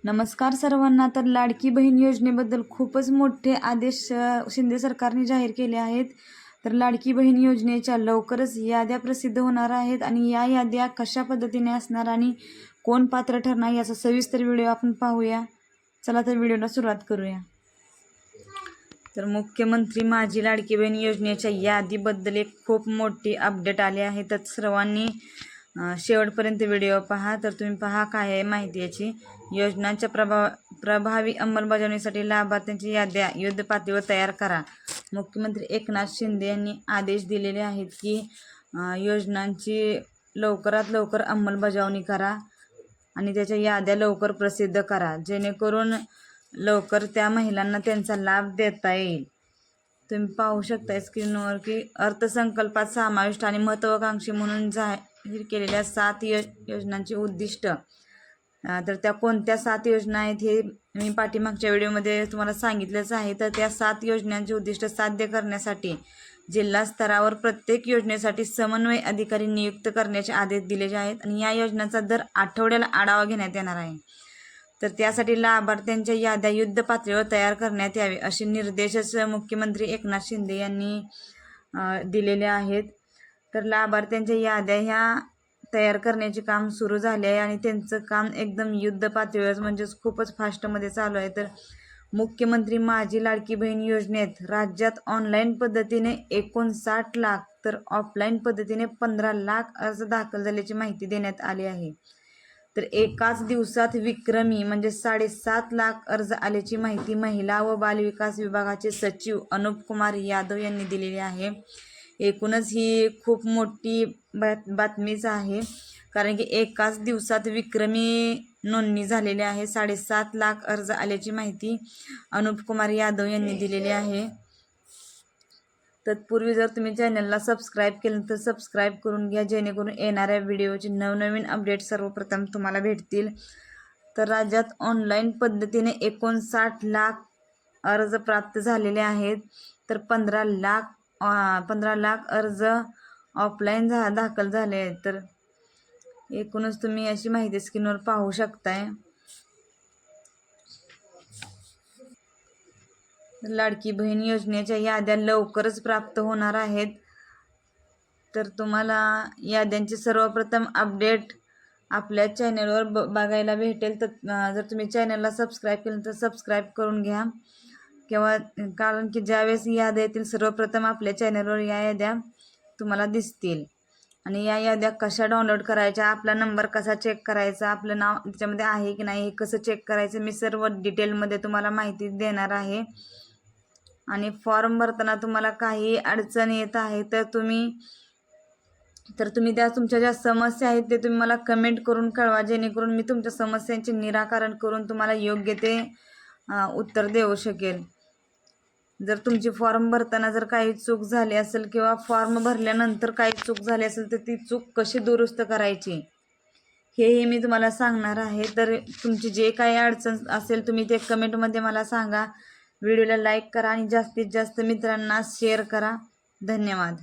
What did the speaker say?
नमस्कार सर्वांना. तर लाडकी बहीण योजनेबद्दल खूपच मोठे आदेश शिंदे सरकारने जाहीर केले आहेत. तर लाडकी बहीण योजनेच्या लवकरच याद्या प्रसिद्ध होणार आहेत आणि या याद्या कशा पद्धतीने असणार आणि कोण पात्र ठरणार याचा सविस्तर व्हिडिओ आपण पाहूया. चला तर व्हिडिओला सुरुवात करूया. तर मुख्यमंत्री माझी लाडकी बहीण योजनेच्या यादीबद्दल एक खूप मोठी अपडेट आली आहे. तर सर्वांनी शेवटपर्यंत व्हिडिओ पहा. तर तुम्ही पहा काय आहे माहिती याची. योजनांच्या प्रभावी अंमलबजावणीसाठी लाभार्थ्यांची याद्या युद्धपातळीवर तयार करा. मुख्यमंत्री एकनाथ शिंदे यांनी आदेश दिलेले आहेत की योजनांची लवकरात लवकर अंमलबजावणी करा आणि त्याच्या याद्या लवकर प्रसिद्ध करा, जेणेकरून लवकर त्या महिलांना त्यांचा लाभ देता येईल. तुम्ही पाहू शकता स्क्रीनवर की अर्थसंकल्पात समाविष्ट आणि महत्त्वाकांक्षी म्हणून जाहीर केलेल्या 7 योजनांची उद्दिष्ट. तर त्या कोणत्या 7 योजना आहेत हे मी पाठीमागच्या व्हिडिओमध्ये तुम्हाला सांगितलंच आहे. तर त्या 7 योजनांची उद्दिष्ट साध्य करण्यासाठी जिल्हा स्तरावर प्रत्येक योजनेसाठी समन्वय अधिकारी नियुक्त करण्याचे आदेश दिलेले आहेत आणि या योजनांचा दर आठवड्याला आढावा घेण्यात येणार आहे. तर त्यासाठी लाभार्थ्यांच्या याद्या युद्ध पातळीवर तयार करण्यात यावे असे निर्देशच मुख्यमंत्री एकनाथ शिंदे यांनी दिलेले आहेत. तर लाभार्थ्यांच्या याद्या ह्या तयार करण्याचे काम सुरू झाले आहे आणि त्यांचं काम एकदम युद्ध पातळीवर म्हणजेच खूपच फास्टमध्ये चालू आहे. तर मुख्यमंत्री माझी लाडकी बहीण योजनेत राज्यात ऑनलाईन पद्धतीने 59 लाख तर ऑफलाईन पद्धतीने 15 लाख अर्ज दाखल झाल्याची माहिती देण्यात आली आहे. तर एकाच दिवसात विक्रमी म्हणजे 7.5 लाख अर्ज आल्याची माहिती महिला व बालविकास विभागाचे सचिव अनुप कुमार यादव यांनी दिलेली आहे. एकूणच ही खूप मोठी बातमीच आहे, कारण की एकाच दिवसात विक्रमी नोंदणी झालेली आहे. 7.5 लाख अर्ज आल्याची माहिती अनुप कुमार यादव यांनी दिलेली आहे. तत्पूर्वी जर तुम्ही चॅनलला सबस्क्राईब केलं तर सबस्क्राईब करून घ्या, जेणेकरून येणाऱ्या व्हिडिओचे नवनवीन अपडेट सर्वप्रथम तुम्हाला भेटतील. तर राज्यात ऑनलाईन पद्धतीने 59 लाख अर्ज प्राप्त झालेले आहेत. तर 15 लाख अर्ज ऑफलाईन दाखल झाले आहेत. तर एकूणच तुम्ही अशी माहिती स्क्रीनवर पाहू शकताय. लाडकी बहीण योजनेच्या याद्या लवकरच प्राप्त होणार आहेत. तर तुम्हाला याद्यांची सर्वप्रथम अपडेट आपल्या चॅनलवर बघायला भेटेल. तर जर तुम्ही चॅनलला सबस्क्राईब केलं तर सबस्क्राईब करून घ्या, कारण की ज्यावेळेस याद्या येतील सर्वप्रथम आपल्या चॅनलवर या याद्या तुम्हाला दिसतील. आणि या याद्या कशा डाउनलोड करायच्या, आपला नंबर कसा चेक करायचा, आपलं नाव त्याच्यामध्ये आहे की नाही हे कसं चेक करायचं, मी सर्व डिटेलमध्ये तुम्हाला माहिती देणार आहे. आणि फॉर्म भरताना तुम्हाला काही अडचण येत आहे तर तुम्ही त्या तुमच्या ज्या समस्या आहेत ते तुम्ही मला कमेंट करून कळवा, जेणेकरून मी तुमच्या समस्यांचे निराकरण करून तुम्हाला योग्य ते उत्तर देऊ शकेल. जर तुमची फॉर्म भरताना जर काही चूक झाली असेल किंवा फॉर्म भरल्यानंतर काही चूक झाली असेल तर ती चूक कशी दुरुस्त करायची हेही मी तुम्हाला सांगणार आहे. तर तुमची जे काही अडचण असेल तुम्ही ते कमेंटमध्ये मला सांगा. व्हिडिओला लाईक करा आणि जास्तीत जास्त मित्रांना शेअर करा. धन्यवाद.